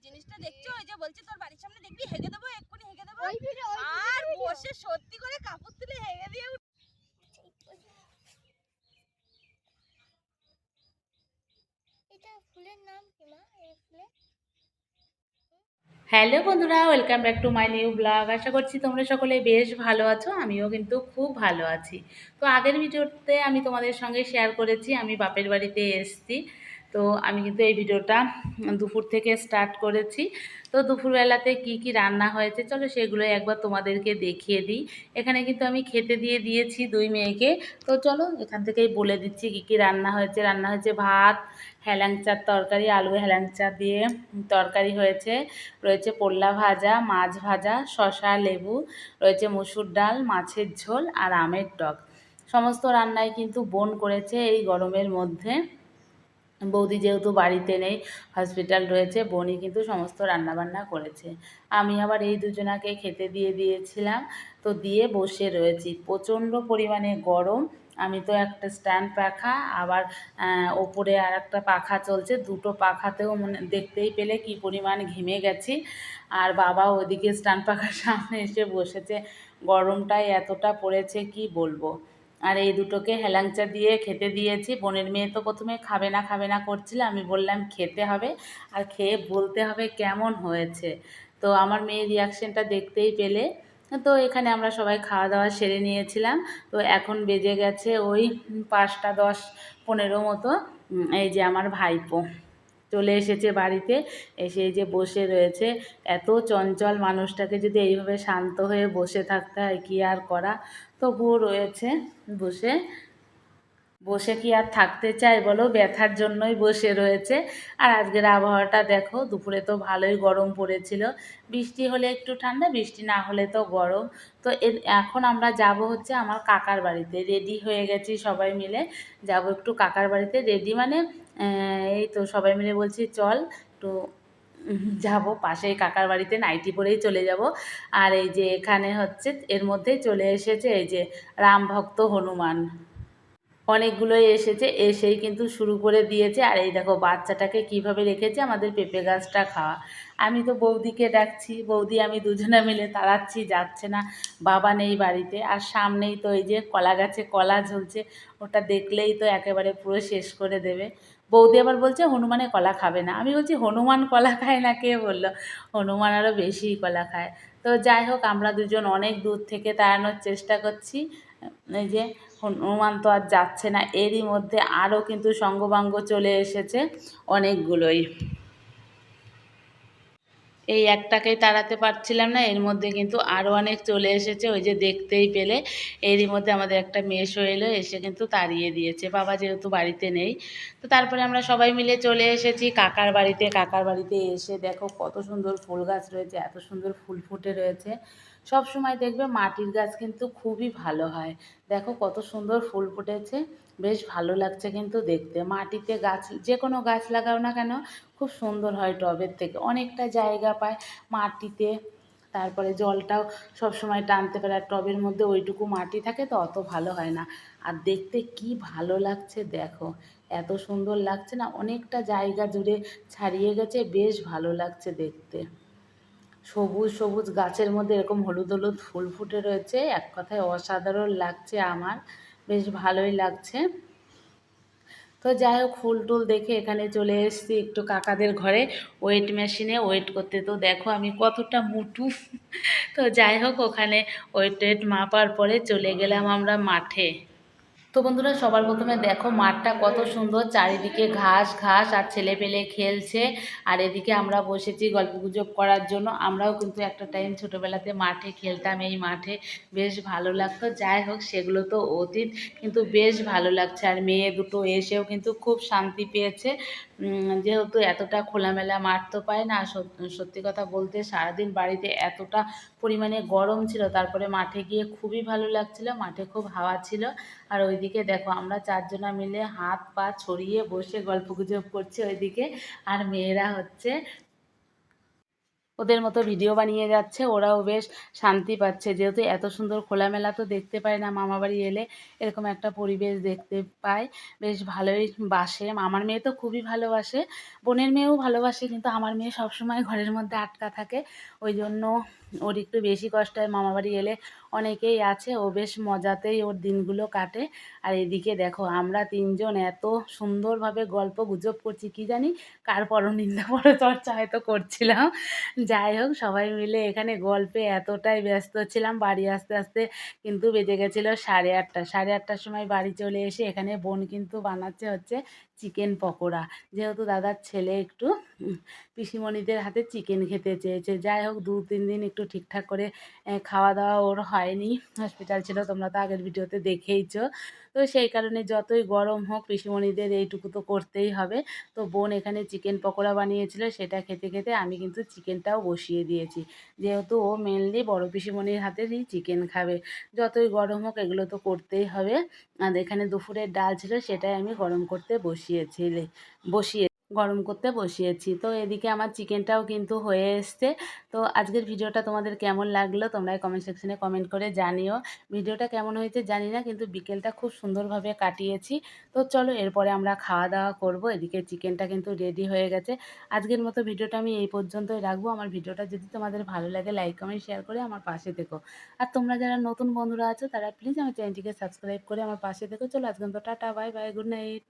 জিনিসটা দেখছো, ওই যে বলছি তোর বাড়ির সামনে দেখবি হেগে দেবো, এক্ষুনি হেগে দেবো, আর বসে সত্যি করে কাপড় তুলে হেগে দিয়ে। এটা ফুলের নাম কি মা? এই ফুলের হ্যালো বন্ধুরা, welcome back to my new blog. আশা করছি তোমরা সকলে বেশ ভালো আছো, আমিও কিন্তু খুব ভালো আছি। তো আগের ভিডিওতে আমি তোমাদের সঙ্গে শেয়ার করেছি আমি বাপের বাড়িতে এসেছি। তো আমি কিন্তু এই ভিডিওটা দুপুর থেকে স্টার্ট করেছি। তো দুপুরবেলাতে কি কি রান্না হয়েছে চলো সেগুলো একবার তোমাদেরকে দেখিয়ে দিই। এখানে কিন্তু আমি খেতে দিয়ে দিয়েছি দুই মেয়েকে। তো চলো এখান থেকেই বলে দিচ্ছি কি কি রান্না হয়েছে। রান্না হয়েছে ভাত, হেলাঞ্চার তরকারি, আলু হেলাঞ্চা দিয়ে তরকারি হয়েছে, রয়েছে পোল্লা ভাজা, মাছ ভাজা, শসা, লেবু, রয়েছে মসুর ডাল, মাছের ঝোল আর আমের টক। সমস্ত রান্নাই কিন্তু বোন করেছে এই গরমের মধ্যে। বৌদি যেহেতু বাড়িতে নেই, হসপিটাল রয়েছে, বোনই কিন্তু সমস্ত রান্নাবান্না করেছে। আমি আবার এই দুজনাকে খেতে দিয়ে দিয়েছিলাম। তো দিয়ে বসে রয়েছি, প্রচণ্ড পরিমাণে গরম। আমি তো একটা স্ট্যান্ড পাখা, আবার ওপরে আর একটা পাখা চলছে, দুটো পাখাতেও মানে দেখতেই পেলে কি পরিমাণ ঘেমে গেছি। আর বাবা ওদিকে স্ট্যান্ড পাখার সামনে এসে বসেছে। গরমটাই এতটা পড়েছে কি বলবো। আর এই দুটোকে হেলাংচা দিয়ে খেতে দিয়েছি। বোনের মেয়ে তো প্রথমে খাবে না খাবে না করছিল, আমি বললাম খেতে হবে, আর খেয়ে বলতে হবে কেমন হয়েছে। তো আমার মেয়ের রিয়াকশানটা দেখতেই পেলে। তো এখানে আমরা সবাই খাওয়া দাওয়া সেরে নিয়েছিলাম। তো এখন বেজে গেছে ওই 5টা 10-15 মতো। এই যে আমার ভাইপো চলে এসেছে বাড়িতে, এসে এই যে বসে রয়েছে। এত চঞ্চল মানুষটাকে যদি এইভাবে শান্ত হয়ে বসে থাকতে হয় কি আর করা। তবুও রয়েছে বসে। বসে কি আর থাকতে চায় বলো, ব্যথার জন্যই বসে রয়েছে। আর আজকের আবহাওয়াটা দেখো, দুপুরে তো ভালোই গরম পড়েছিল, বৃষ্টি হলে একটু ঠান্ডা, বৃষ্টি না হলে তো গরম। তো এখন আমরা যাব হচ্ছে আমার কাকার বাড়িতে, রেডি হয়ে গেছি সবাই মিলে, যাব একটু কাকার বাড়িতে। রেডি মানে এই তো সবাই মিলে বলছি চল একটু যাব পাশেই কাকার বাড়িতে, নাইটি পরেই চলে যাব। আর এই যে এখানে হচ্ছে এর মধ্যেই চলে এসেছে এই যে রাম ভক্ত হনুমান, অনেকগুলোই এসেছে, এসেই কিন্তু শুরু করে দিয়েছে। আর এই দেখো বাচ্চাটাকে কিভাবে রেখেছে আমাদের পেঁপে গাছটা খাওয়া। আমি তো বৌদিকে ডাকছি, বৌদি আমি দুজনে মিলে তাড়াচ্ছি, যাচ্ছে না, বাবা নেই বাড়িতে। আর সামনেই তো এই যে কলা গাছে কলা ঝুলছে, ওটা দেখলেই তো একেবারে পুরো শেষ করে দেবে। বৌদি আবার বলছে হনুমানে কলা খাবে না। আমি বলছি হনুমান কলা খায় না, কে বললো? হনুমান আরও বেশিই কলা খায়। তো যাই হোক, আমরা দুজন অনেক দূর থেকে তাড়ানোর চেষ্টা করছি। এই যে হনুমান তো আর যাচ্ছে না, এরই মধ্যে আরও কিন্তু সঙ্গবাঙ্গ চলে এসেছে অনেকগুলোই। এই একটাকেই তাড়াতে পারছিলাম না, এর মধ্যে কিন্তু আরও অনেক চলে এসেছে, ওই যে দেখতেই পেলে। এরই মধ্যে আমাদের একটা মেসো এলো, এসে কিন্তু তাড়িয়ে দিয়েছে, বাবা যেহেতু বাড়িতে নেই। তো তারপরে আমরা সবাই মিলে চলে এসেছি কাকার বাড়িতে। কাকার বাড়িতে এসে দেখো কত সুন্দর ফুল গাছ রয়েছে, এত সুন্দর ফুল ফুটে রয়েছে। সব সময় দেখবে মাটির গাছ কিন্তু খুবই ভালো হয়। দেখো কত সুন্দর ফুল ফুটেছে, বেশ ভালো লাগছে কিন্তু দেখতে। মাটিতে গাছ, যে কোনো গাছ লাগাও না কেন, খুব সুন্দর হয় টবের থেকে, অনেকটা জায়গা পায় মাটিতে। তারপরে জলটাও সব সময় টানতে পারে, আর টবের মধ্যে ওইটুকু মাটি থাকে তো অত ভালো হয় না। আর দেখতে কি ভালো লাগছে দেখো, এত সুন্দর লাগছে না, অনেকটা জায়গা জুড়ে ছাড়িয়ে গেছে, বেশ ভালো লাগছে দেখতে। সবুজ সবুজ গাছের মধ্যে এরকম হলুদ হলুদ ফুল ফুটে রয়েছে, এক কথায় অসাধারণ লাগছে আমার, বেশ ভালোই লাগছে। তো যাই হোক, ফুল টুল দেখে এখানে চলে এসেছি একটু কাকাদের ঘরে ওয়েট মেশিনে ওয়েট করতে। তো দেখো আমি কতটা মুটু। তো যাই হোক, ওখানে ওয়েট টেট মাপার পরে চলে গেলাম আমরা মাঠে। তো বন্ধুরা, সবার প্রথমে দেখো মাঠটা কত সুন্দর, চারিদিকে ঘাস ঘাস আর ছেলেপেলে খেলছে। আর এদিকে আমরা বসেছি গল্পগুজব করার জন্য। আমরাও কিন্তু একটা টাইম ছোটোবেলাতে মাঠে খেলতাম, এই মাঠে বেশ ভালো লাগতো। যাই হোক, সেগুলো তো অতীত, কিন্তু বেশ ভালো লাগছে। আর মেয়ে দুটো এসেও কিন্তু খুব শান্তি পেয়েছে, যেহেতু এতটা খোলামেলা মাঠ তো পায় না। সত্যি কথা বলতে সারাদিন বাড়িতে এতটা পরিমাণে গরম ছিল, তারপরে মাঠে গিয়ে খুবই ভালো লাগছিল, মাঠে খুব হাওয়া ছিল। আর ওইদিকে দেখো আমরা চারজনা মিলে হাত পা ছড়িয়ে বসে গল্পগুজব করছি ওইদিকে, আর মেয়েরা হচ্ছে ওদের মতো ভিডিও বানিয়ে যাচ্ছে, ওরাও বেশ শান্তি পাচ্ছে, যেহেতু এত সুন্দর খোলামেলা তো দেখতে পায় না, মামাবাড়ি এলে এরকম একটা পরিবেশ দেখতে পায়, বেশ ভালোই বাসে। আমার মেয়ে তো খুবই ভালোবাসে, বোনের মেয়েও ভালোবাসে, কিন্তু আমার মেয়ে সবসময় ঘরের মধ্যে আটকা থাকে, ওই জন্য ওর একটু বেশি কষ্ট হয়। মামাবাড়ি এলে অনেকেই আছে, ও বেশ মজাতেই ওর দিনগুলো কাটে। আর এদিকে দেখো আমরা তিনজন এত সুন্দরভাবে গল্প গুজব করছি, কি জানি কার পরনিন্দা পরচর্চা হয়তো করছিলাম। যাই হোক, সবাই মিলে এখানে গল্পে এতটাই ব্যস্ত ছিলাম, বাড়ি আসতে আসতে কিন্তু বেজে গেছিলো 8:30। 8:30টার সময় বাড়ি চলে এসে এখানে বোন কিন্তু বানাচ্ছে হচ্ছে চিকেন পকোড়া, যেহেতু দাদার ছেলে একটু পিসিমণিদের হাতে চিকেন খেতে চেয়েছে। যাই হোক, 2-3 দিন একটু ঠিকঠাক করে খাওয়া দাওয়া ওর হয়নি, হসপিটাল ছিল, তোমরা তো আগের ভিডিওতে দেখেইছো। তো সেই কারণে যতই গরম হোক পিসিমণিদের এইটুকু তো করতেই হবে। তো বোন এখানে চিকেন পকোড়া বানিয়েছিল, সেটা খেতে খেতে আমি কিন্তু চিকেনটাও বসিয়ে দিয়েছি, যেহেতু ও মেনলি বড় পিসিমণির হাতেরই চিকেন খাবে। যতই গরম হোক এগুলো তো করতেই হবে। আর এখানে দুপুরের ডাল ছিল, সেটাই আমি গরম করতে গরম করতে বসিয়েছি। তো এদিকে আমার চিকেনটাও কিন্তু হয়ে এসছে। তো আজকের ভিডিওটা তোমাদের কেমন লাগলো তোমরা কমেন্ট সেকশনে কমেন্ট করে জানিও। ভিডিওটা কেমন হয়েছে জানি না, কিন্তু বিকেলটা খুব সুন্দরভাবে কাটিয়েছি। তো চলো এরপরে আমরা খাওয়া দাওয়া করব। এদিকে চিকেনটা কিন্তু রেডি হয়ে গেছে। আজকের মতো ভিডিওটা আমি এই পর্যন্তই রাখবো। আমার ভিডিওটা যদি তোমাদের ভালো লাগে লাইক কমেন্ট শেয়ার করে আমার পাশে থেকো। আর তোমরা যারা নতুন বন্ধুরা আছো তারা প্লিজ আমার চ্যানেলটিকে সাবস্ক্রাইব করে আমার পাশে থেকো। চলো আজকের মতো tata, bye bye, good night.